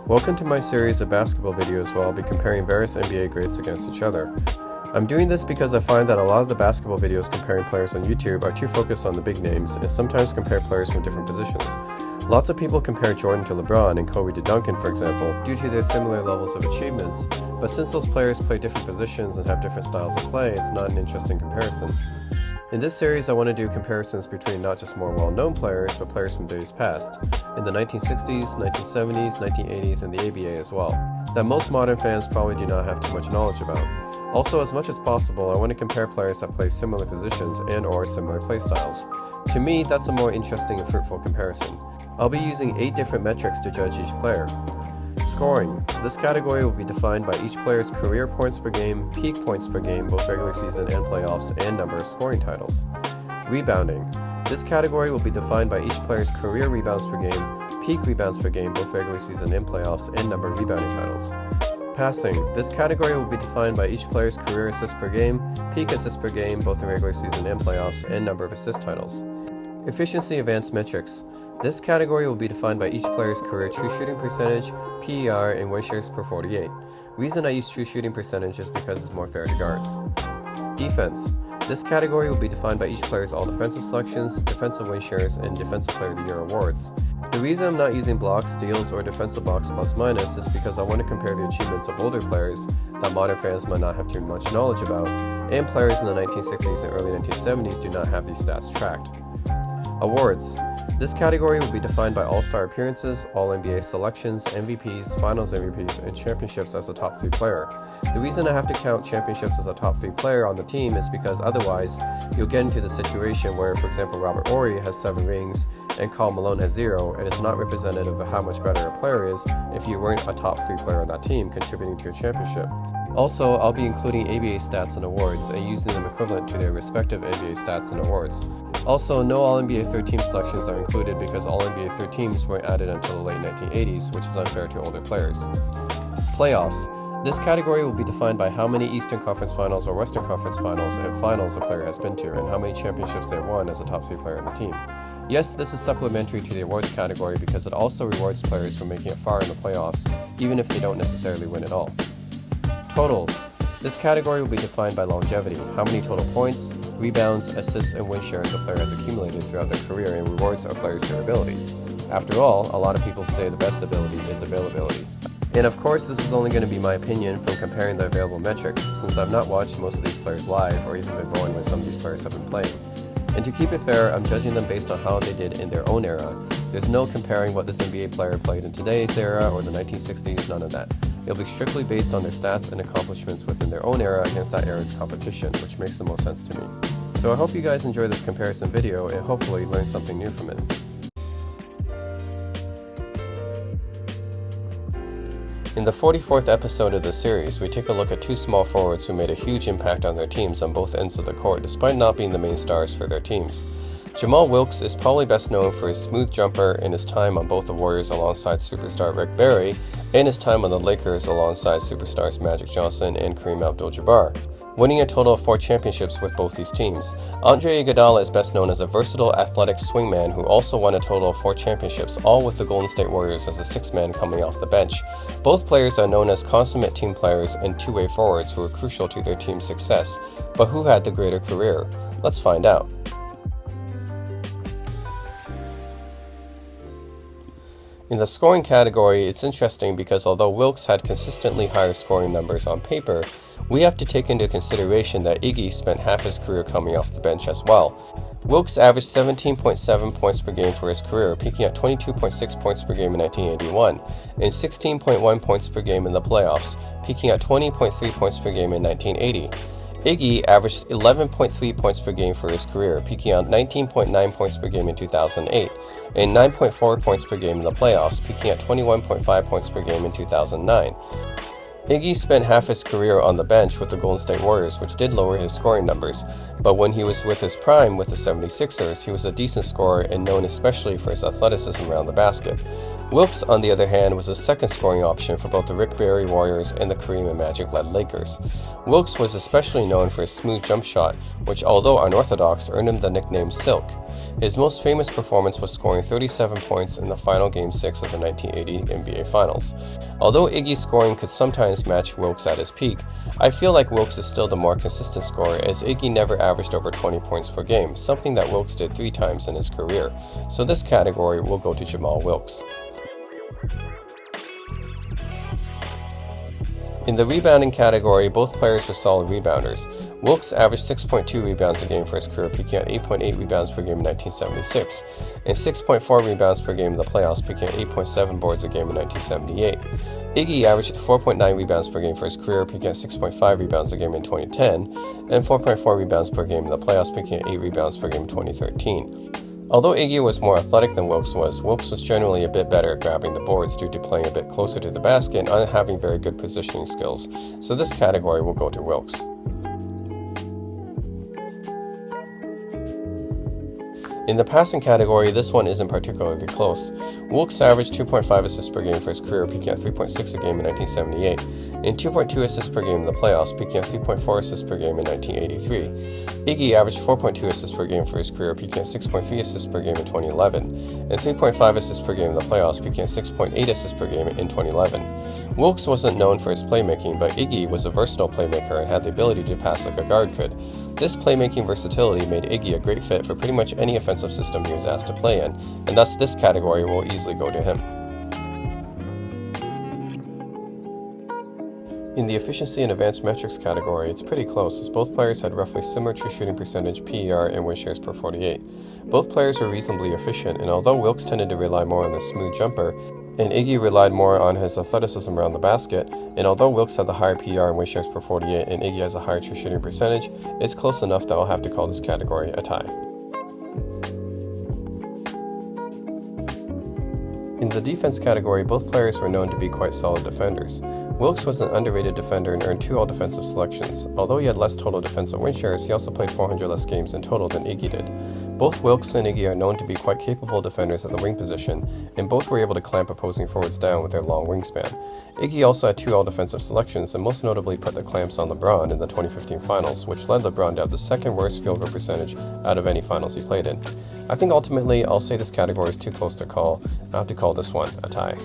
Welcome to my series of basketball videos where I'll be comparing various NBA greats against each other. I'm doing this because I find that a lot of the basketball videos comparing players on YouTube are too focused on the big names and sometimes compare players from different positions. Lots of people compare Jordan to LeBron and Kobe to Duncan, for example, due to their similar levels of achievements, but since those players play different positions and have different styles of play, it's not an interesting comparison. In this series, I want to do comparisons between not just more well-known players, but players from days past, in the 1960s, 1970s, 1980s, and the ABA as well, that most modern fans probably do not have too much knowledge about. Also, as much as possible, I want to compare players that play similar positions and/or similar play styles. To me, that's a more interesting and fruitful comparison. I'll be using 8 different metrics to judge each player. Scoring. This category will be defined by each player's career points per game, peak points per game, both regular season and playoffs, and number of scoring titles. Rebounding. This category will be defined by each player's career rebounds per game, peak rebounds per game, both regular season and playoffs, and number of rebounding titles. Passing. This category will be defined by each player's career assists per game, peak assists per game, both in regular season and playoffs, and number of assist titles. Efficiency advanced metrics. This category will be defined by each player's career true shooting percentage, PER, and win shares per 48. Reason I use true shooting percentage is because it's more fair to guards. Defense. This category will be defined by each player's all defensive selections, defensive win shares, and defensive player of the year awards. The reason I'm not using blocks, steals, or defensive box plus minus is because I want to compare the achievements of older players that modern fans might not have too much knowledge about, and players in the 1960s and early 1970s do not have these stats tracked. Awards. This category will be defined by All-Star appearances, All-NBA selections, MVPs, Finals MVPs, and championships as a top 3 player. The reason I have to count championships as a top 3 player on the team is because otherwise you'll get into the situation where, for example, Robert Horry has 7 rings and Karl Malone has 0, and it's not representative of how much better a player is if you weren't a top 3 player on that team contributing to a championship. Also, I'll be including ABA stats and awards and using them equivalent to their respective NBA stats and awards. Also, no All-NBA third team selections are included because All-NBA third teams weren't added until the late 1980s, which is unfair to older players. Playoffs. This category will be defined by how many Eastern Conference Finals or Western Conference Finals and Finals a player has been to, and how many championships they won as a top 3 player on the team. Yes, this is supplementary to the awards category because it also rewards players for making it far in the playoffs, even if they don't necessarily win at all. Totals. This category will be defined by longevity, how many total points, rebounds, assists, and win shares a player has accumulated throughout their career, and rewards a player's durability. After all, a lot of people say the best ability is availability. And of course, this is only going to be my opinion from comparing the available metrics, since I've not watched most of these players live or even been born when some of these players have been playing. And to keep it fair, I'm judging them based on how they did in their own era. There's no comparing what this NBA player played in today's era or the 1960s, none of that. It'll be strictly based on their stats and accomplishments within their own era against that era's competition, which makes the most sense to me. So I hope you guys enjoy this comparison video and hopefully learn something new from it. In the 44th episode of this series, we take a look at 2 small forwards who made a huge impact on their teams on both ends of the court despite not being the main stars for their teams. Jamaal Wilkes is probably best known for his smooth jumper and his time on both the Warriors alongside superstar Rick Barry, and his time on the Lakers alongside superstars Magic Johnson and Kareem Abdul-Jabbar, winning a total of 4 championships with both these teams. Andre Iguodala is best known as a versatile, athletic swingman who also won a total of 4 championships, all with the Golden State Warriors as a 6th man coming off the bench. Both players are known as consummate team players and two-way forwards who were crucial to their team's success, but who had the greater career? Let's find out. In the scoring category, it's interesting because although Wilkes had consistently higher scoring numbers on paper, we have to take into consideration that Iggy spent half his career coming off the bench as well. Wilkes averaged 17.7 points per game for his career, peaking at 22.6 points per game in 1981, and 16.1 points per game in the playoffs, peaking at 20.3 points per game in 1980. Iggy averaged 11.3 points per game for his career, peaking at 19.9 points per game in 2008, and 9.4 points per game in the playoffs, peaking at 21.5 points per game in 2009. Iggy spent half his career on the bench with the Golden State Warriors, which did lower his scoring numbers, but when he was with his prime with the 76ers, he was a decent scorer and known especially for his athleticism around the basket. Wilkes, on the other hand, was a second scoring option for both the Rick Barry Warriors and the Kareem and Magic-led Lakers. Wilkes was especially known for his smooth jump shot, which, although unorthodox, earned him the nickname Silk. His most famous performance was scoring 37 points in the final Game 6 of the 1980 NBA Finals. Although Iggy's scoring could sometimes match Wilkes at his peak, I feel like Wilkes is still the more consistent scorer, as Iggy never averaged over 20 points per game, something that Wilkes did 3 times in his career. So this category will go to Jamaal Wilkes. In the rebounding category, both players were solid rebounders. Wilkes averaged 6.2 rebounds a game for his career, peaking at 8.8 rebounds per game in 1976, and 6.4 rebounds per game in the playoffs, peaking at 8.7 boards a game in 1978. Iggy averaged 4.9 rebounds per game for his career, peaking at 6.5 rebounds a game in 2010, and 4.4 rebounds per game in the playoffs, peaking at 8 rebounds per game in 2013. Although Iggy was more athletic than Wilkes was generally a bit better at grabbing the boards due to playing a bit closer to the basket and having very good positioning skills, so this category will go to Wilkes. In the passing category, this one isn't particularly close. Wilkes averaged 2.5 assists per game for his career, peaking at 3.6 a game in 1978, and 2.2 assists per game in the playoffs, peaking at 3.4 assists per game in 1983. Iggy averaged 4.2 assists per game for his career, peaking at 6.3 assists per game in 2011, and 3.5 assists per game in the playoffs, peaking at 6.8 assists per game in 2011. Wilkes wasn't known for his playmaking, but Iggy was a versatile playmaker and had the ability to pass like a guard could. This playmaking versatility made Iggy a great fit for pretty much any offensive system he was asked to play in, and thus this category will easily go to him. In the efficiency and advanced metrics category, it's pretty close, as both players had roughly similar true shooting percentage, PER, and win shares per 48. Both players were reasonably efficient, and although Wilkes tended to rely more on the smooth jumper, and Iggy relied more on his athleticism around the basket, and although Wilkes had the higher PER and win shares per 48 and Iggy has a higher true shooting percentage, it's close enough that I'll have to call this category a tie. In the defense category, both players were known to be quite solid defenders. Wilkes was an underrated defender and earned 2 all-defensive selections. Although he had less total defensive win shares, he also played 400 less games in total than Iggy did. Both Wilkes and Iggy are known to be quite capable defenders at the wing position, and both were able to clamp opposing forwards down with their long wingspan. Iggy also had 2 all-defensive selections, and most notably put the clamps on LeBron in the 2015 finals, which led LeBron to have the second worst field goal percentage out of any finals he played in. I think ultimately I'll say this category is too close to call, and I'll have to call this one a tie.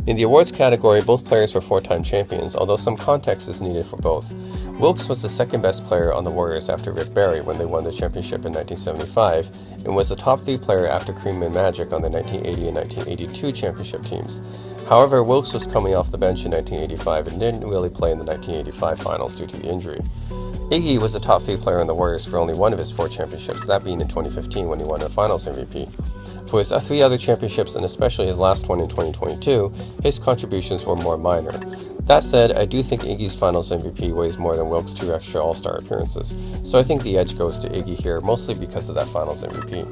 In the awards category, both players were 4-time champions, although some context is needed for both. Wilkes was the second best player on the Warriors after Rick Barry when they won the championship in 1975, and was the top 3 player after Kareem and Magic on the 1980 and 1982 championship teams. However, Wilkes was coming off the bench in 1985 and didn't really play in the 1985 finals due to the injury. Iggy was the top 3 player on the Warriors for only one of his 4 championships, that being in 2015 when he won the Finals MVP. For his 3 other championships, and especially his last one in 2022, his contributions were more minor. That said, I do think Iggy's Finals MVP weighs more than Wilkes' 2 extra All-Star appearances, so I think the edge goes to Iggy here, mostly because of that Finals MVP.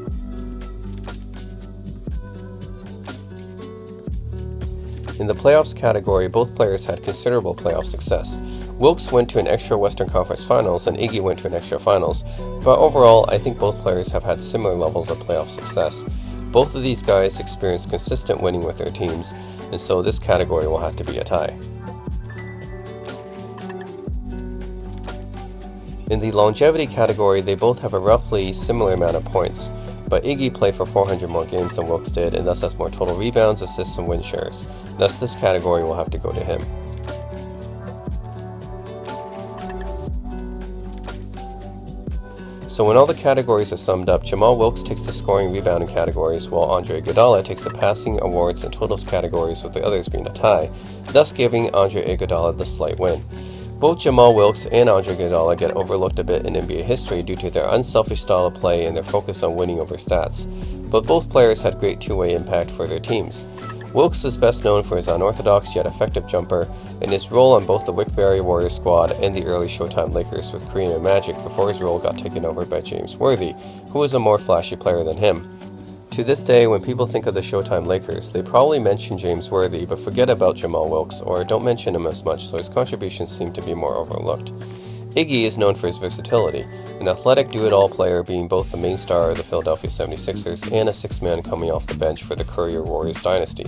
In the playoffs category, both players had considerable playoff success. Wilkes went to an extra Western Conference Finals and Iggy went to an extra Finals, but overall I think both players have had similar levels of playoff success. Both of these guys experienced consistent winning with their teams, and so this category will have to be a tie. In the longevity category, they both have a roughly similar amount of points, but Iggy played for 400 more games than Wilkes did and thus has more total rebounds, assists, and win shares. Thus this category will have to go to him. So when all the categories are summed up, Jamaal Wilkes takes the scoring rebounding categories, while Iguodala takes the passing, awards, and totals categories, with the others being a tie, thus giving Iguodala the slight win. Both Jamaal Wilkes and Iguodala get overlooked a bit in NBA history due to their unselfish style of play and their focus on winning over stats, but both players had great two-way impact for their teams. Wilkes is best known for his unorthodox yet effective jumper and his role on both the Wick-Barry Warriors squad and the early Showtime Lakers with Kareem and Magic before his role got taken over by James Worthy, who was a more flashy player than him. To this day, when people think of the Showtime Lakers, they probably mention James Worthy but forget about Jamaal Wilkes or don't mention him as much, so his contributions seem to be more overlooked. Iggy is known for his versatility, an athletic do-it-all player being both the main star of the Philadelphia 76ers and a sixth man coming off the bench for the Courier Warriors dynasty.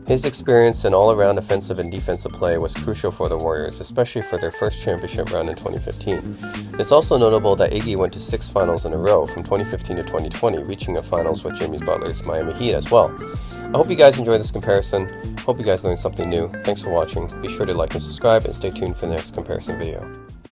His experience in all-around offensive and defensive play was crucial for the Warriors, especially for their first championship round in 2015. It's also notable that Iggy went to 6 finals in a row from 2015 to 2020, reaching a finals with Jimmy Butler's Miami Heat as well. I hope you guys enjoyed this comparison. Hope you guys learned something new. Thanks for watching. Be sure to like and subscribe and stay tuned for the next comparison video.